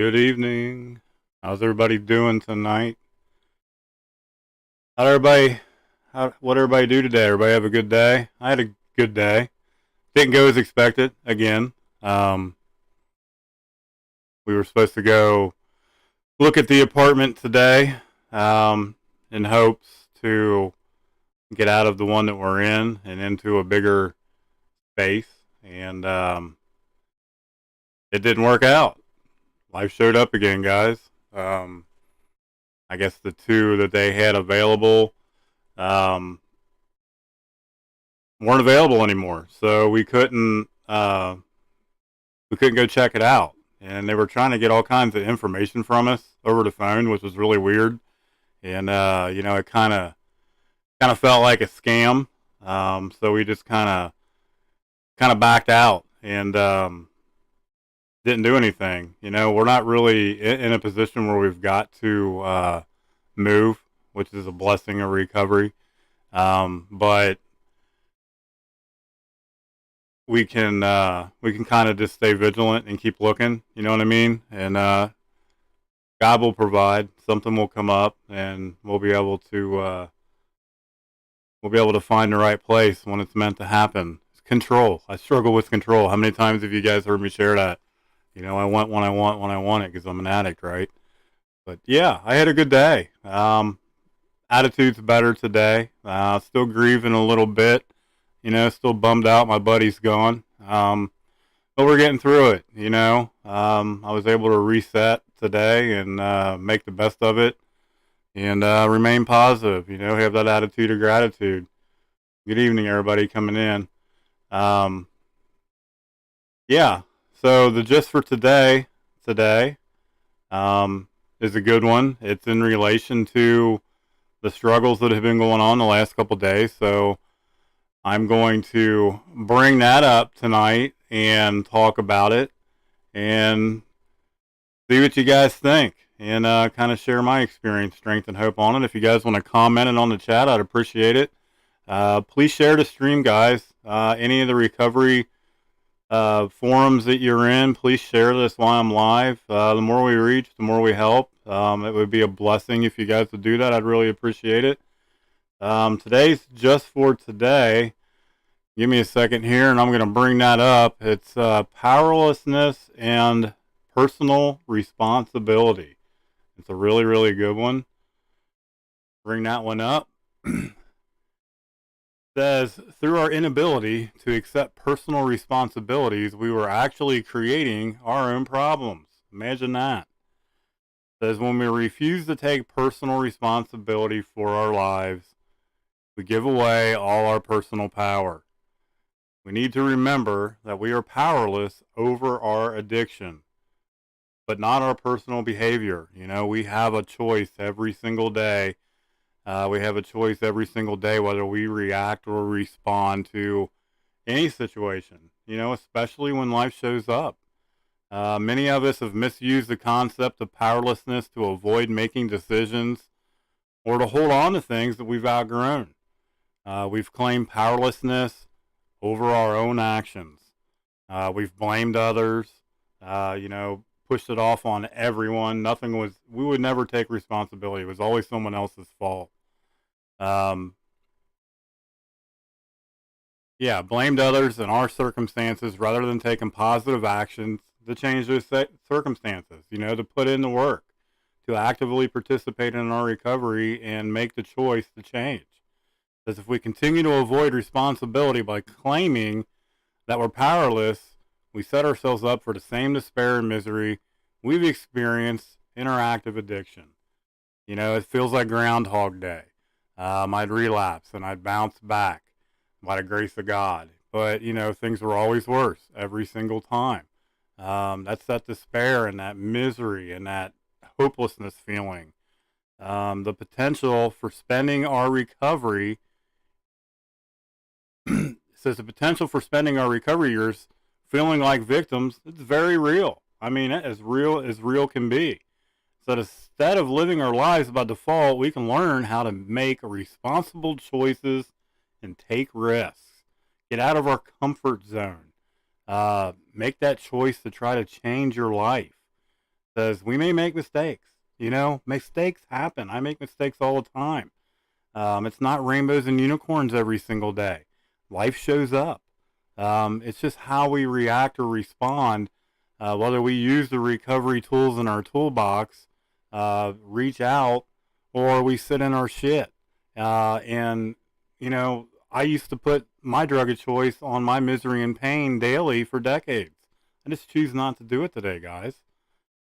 Good evening. How's everybody doing tonight? How everybody? What everybody do today? Everybody have a good day? I had a good day. Didn't go as expected again. Um, we were supposed to go look at the apartment today, in hopes to get out of the one that we're in and into a bigger space. And it didn't work out. Life showed up again, guys. Um, I guess the two that they had available um, weren't available anymore, so we couldn't go check it out. And they were trying to get all kinds of information from us over the phone, which was really weird. And it kind of felt like a scam. So we just kind of backed out and didn't do anything. We're not really in a position where we've got to move, which is a blessing of recovery. But we can kind of just stay vigilant and keep looking. You know what I mean? And God will provide. Something will come up, and we'll be able to find the right place when it's meant to happen. It's control. I struggle with control. How many times have you guys heard me share that? I want when I want when I want it because I'm an addict, right? But yeah, I had a good day. Attitude's better today. Still grieving a little bit. Still bummed out. My buddy's gone. But we're getting through it. I was able to reset today and make the best of it and remain positive. Have that attitude of gratitude. Good evening, everybody coming in. Um, yeah. So the gist for today, is a good one. It's in relation to the struggles that have been going on the last couple of days. So I'm going to bring that up tonight and talk about it and see what you guys think and kind of share my experience, strength, and hope on it. If you guys want to comment it on the chat, I'd appreciate it. Please share the stream, guys. Any of the recovery forums that you're in, please share this while I'm live. The more we reach, the more we help. It would be a blessing if you guys would do that. I'd really appreciate it. Today's just for today. Give me a second here, and I'm going to bring that up. It's powerlessness and personal responsibility. It's a really, really good one. Bring that one up. Says, through our inability to accept personal responsibilities, we were actually creating our own problems. Imagine that. Says, when we refuse to take personal responsibility for our lives, we give away all our personal power. We need to remember that we are powerless over our addiction, but not our personal behavior. We have a choice every single day. We have a choice every single day whether we react or respond to any situation, especially when life shows up. Many of us have misused the concept of powerlessness to avoid making decisions or to hold on to things that we've outgrown. We've claimed powerlessness over our own actions. We've blamed others, pushed it off on everyone. We would never take responsibility. It was always someone else's fault. Blamed others in our circumstances rather than taking positive actions to change those circumstances, to put in the work, to actively participate in our recovery and make the choice to change. Because if we continue to avoid responsibility by claiming that we're powerless, we set ourselves up for the same despair and misery we've experienced in our active addiction. It feels like Groundhog Day. I'd relapse and I'd bounce back by the grace of God. But, things were always worse every single time. That's that despair and that misery and that hopelessness feeling. The potential for spending our recovery says the potential for spending our recovery years feeling like victims, it's very real. I mean, as real can be. So instead of living our lives by default, we can learn how to make responsible choices and take risks. Get out of our comfort zone. Make that choice to try to change your life. Says we may make mistakes. Mistakes happen. I make mistakes all the time. It's not rainbows and unicorns every single day. Life shows up. It's just how we react or respond, whether we use the recovery tools in our toolbox, reach out, or we sit in our shit. And, I used to put my drug of choice on my misery and pain daily for decades. I just choose not to do it today, guys,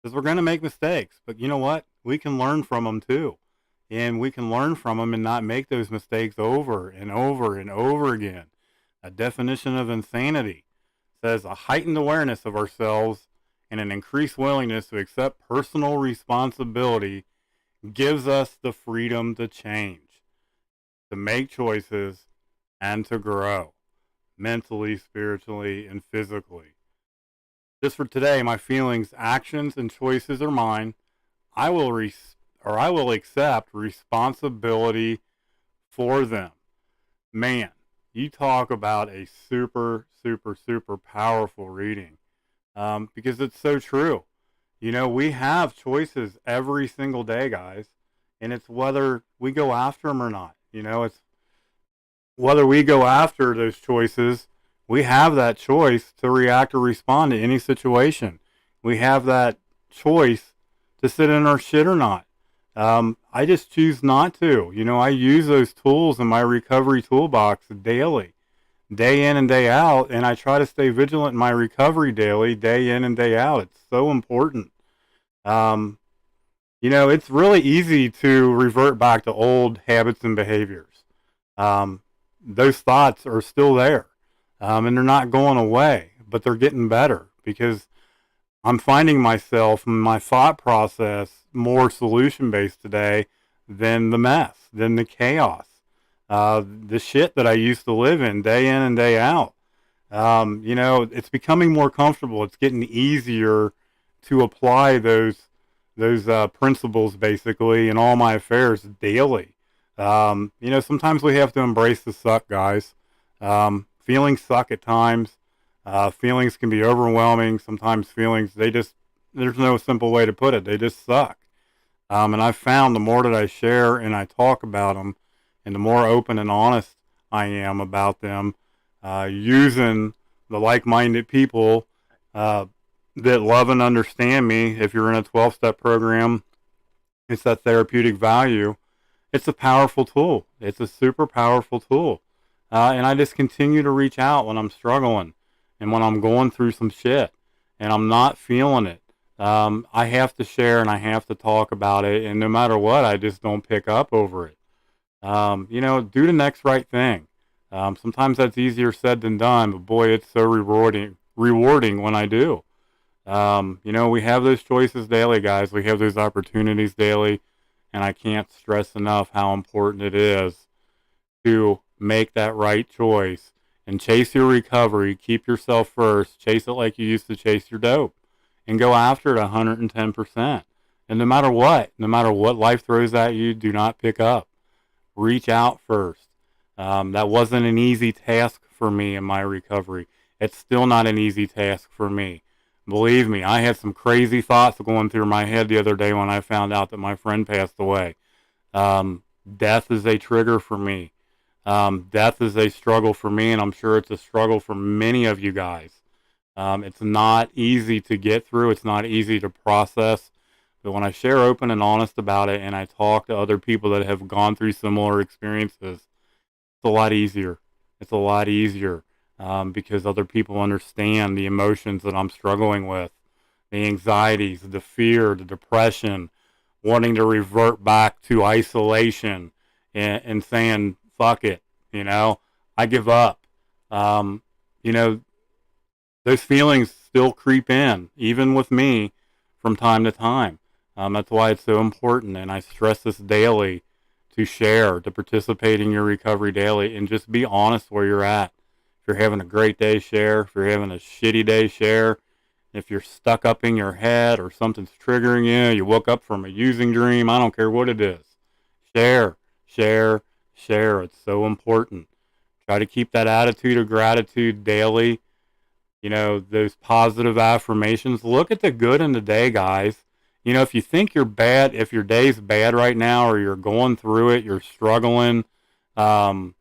because we're going to make mistakes. But you know what? We can learn from them too. And we can learn from them and not make those mistakes over and over and over again. A definition of insanity says a heightened awareness of ourselves and an increased willingness to accept personal responsibility gives us the freedom to change, to make choices, and to grow mentally, spiritually, and physically. Just for today, my feelings, actions, and choices are mine. I will accept responsibility for them. Man, you talk about a super, super, super powerful reading, because it's so true. We have choices every single day, guys, and it's whether we go after them or not. It's whether we go after those choices. We have that choice to react or respond to any situation. We have that choice to sit in our shit or not. I just choose not to. I use those tools in my recovery toolbox daily, day in and day out, and I try to stay vigilant in my recovery daily, day in and day out. It's so important. Um, it's really easy to revert back to old habits and behaviors. Um, those thoughts are still there, and they're not going away, but they're getting better because I'm finding myself, my thought process, more solution based today than the mess, than the chaos, the shit that I used to live in and day out. It's becoming more comfortable. It's getting easier to apply those principles basically in all my affairs daily. Sometimes we have to embrace the suck, guys. Feelings suck at times. Feelings can be overwhelming. Sometimes there's no simple way to put it. They just suck. And I've found the more that I share and I talk about them, and the more open and honest I am about them, using the like-minded people that love and understand me. If you're in a 12-step program, it's that therapeutic value. It's a powerful tool. It's a super powerful tool. And I just continue to reach out when I'm struggling and when I'm going through some shit and I'm not feeling it. I have to share and I have to talk about it. And no matter what, I just don't pick up over it. Do the next right thing. Sometimes that's easier said than done, but boy, it's so rewarding when I do. We have those choices daily, guys. We have those opportunities daily. And I can't stress enough how important it is to make that right choice and chase your recovery. Keep yourself first. Chase it like you used to chase your dope and go after it 110%. And no matter what life throws at you, do not pick up. Reach out first. That wasn't an easy task for me in my recovery. It's still not an easy task for me. Believe me, I had some crazy thoughts going through my head the other day when I found out that my friend passed away. Death is a trigger for me. Death is a struggle for me, and I'm sure it's a struggle for many of you guys. It's not easy to get through. It's not easy to process. But when I share open and honest about it and I talk to other people that have gone through similar experiences, it's a lot easier. It's a lot easier because other people understand the emotions that I'm struggling with, the anxieties, the fear, the depression, wanting to revert back to isolation and saying, fuck it, I give up. Um, you know, those feelings still creep in, even with me, from time to time. That's why it's so important, and I stress this daily, to share, to participate in your recovery daily, and just be honest where you're at. If you're having a great day, share. If you're having a shitty day, share. If you're stuck up in your head or something's triggering you, you woke up from a using dream, I don't care what it is. Share, share, share. It's so important. Try to keep that attitude of gratitude daily. Those positive affirmations. Look at the good in the day, guys. You know, if you think you're bad, if your day's bad right now, or you're going through it, you're struggling, um,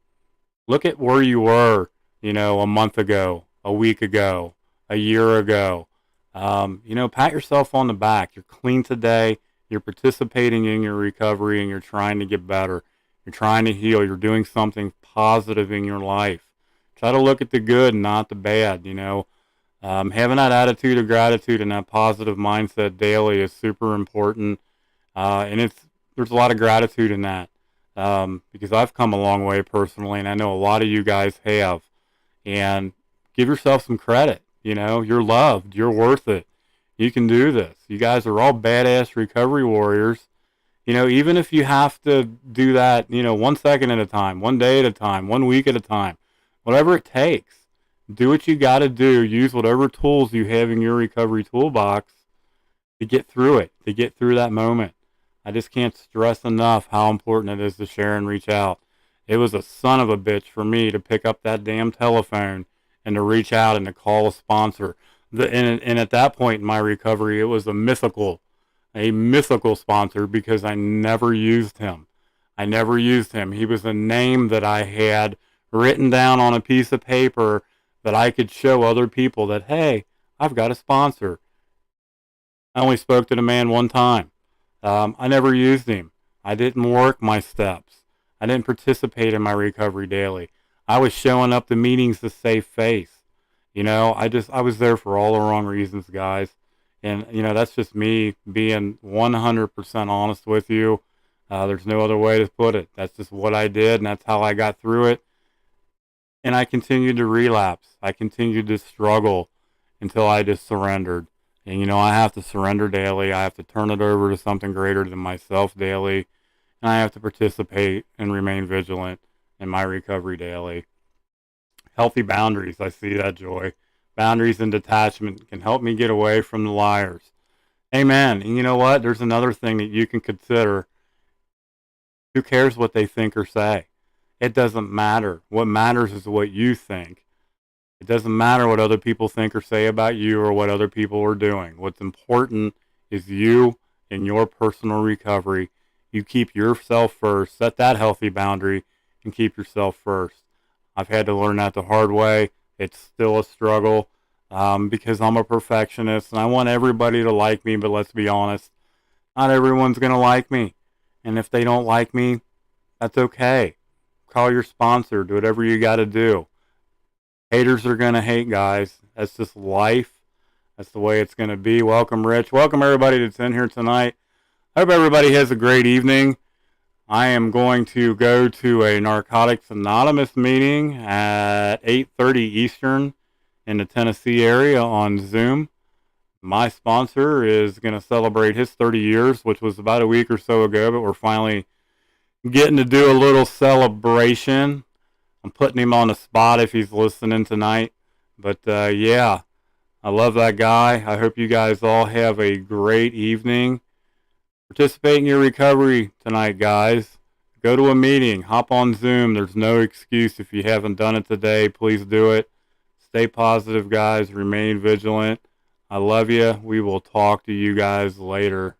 look at where you were, you know, a month ago, a week ago, a year ago. You know, pat yourself on the back. You're clean today. You're participating in your recovery, and you're trying to get better. You're trying to heal. You're doing something positive in your life. Try to look at the good, not the bad. You know, having that attitude of gratitude and that positive mindset daily is super important. And there's a lot of gratitude in that, because I've come a long way personally, and I know a lot of you guys have. And give yourself some credit. You know, you're loved. You're worth it. You can do this. You guys are all badass recovery warriors. You know, even if you have to do that, you know, 1 second at a time, 1 day at a time, 1 week at a time, whatever it takes, do what you got to do. Use whatever tools you have in your recovery toolbox to get through it, to get through that moment. I just can't stress enough how important it is to share and reach out. It was a son of a bitch for me to pick up that damn telephone and to reach out and to call a sponsor. And at that point in my recovery, it was a mythical sponsor, because I never used him. I never used him. He was a name that I had written down on a piece of paper that I could show other people that, hey, I've got a sponsor. I only spoke to the man one time. I never used him. I didn't work my steps. I didn't participate in my recovery daily. I was showing up to meetings to save face. You know, I was there for all the wrong reasons, guys. And, you know, that's just me being 100% honest with you. There's no other way to put it. That's just what I did, and that's how I got through it. And I continued to relapse. I continued to struggle until I just surrendered. And, you know, I have to surrender daily. I have to turn it over to something greater than myself daily. And I have to participate and remain vigilant in my recovery daily. Healthy boundaries. I see that, Joy. Boundaries and detachment can help me get away from the liars. Amen. And you know what? There's another thing that you can consider. Who cares what they think or say? It doesn't matter. What matters is what you think. It doesn't matter what other people think or say about you or what other people are doing. What's important is you and your personal recovery. You keep yourself first, set that healthy boundary, and keep yourself first. I've had to learn that the hard way. It's still a struggle, because I'm a perfectionist and I want everybody to like me, but let's be honest, not everyone's going to like me. And if they don't like me, that's okay. Call your sponsor. Do whatever you got to do. Haters are going to hate, guys. That's just life. That's the way it's going to be. Welcome, Rich. Welcome, everybody that's in here tonight. I hope everybody has a great evening. I am going to go to a Narcotics Anonymous meeting at 8:30 Eastern in the Tennessee area on Zoom. My sponsor is going to celebrate his 30 years, which was about a week or so ago, but we're finally getting to do a little celebration. I'm putting him on the spot if he's listening tonight. But yeah, I love that guy. I hope you guys all have a great evening. Participate in your recovery tonight, guys. Go to a meeting. Hop on Zoom. There's no excuse if you haven't done it today. Please do it. Stay positive, guys. Remain vigilant. I love you. We will talk to you guys later.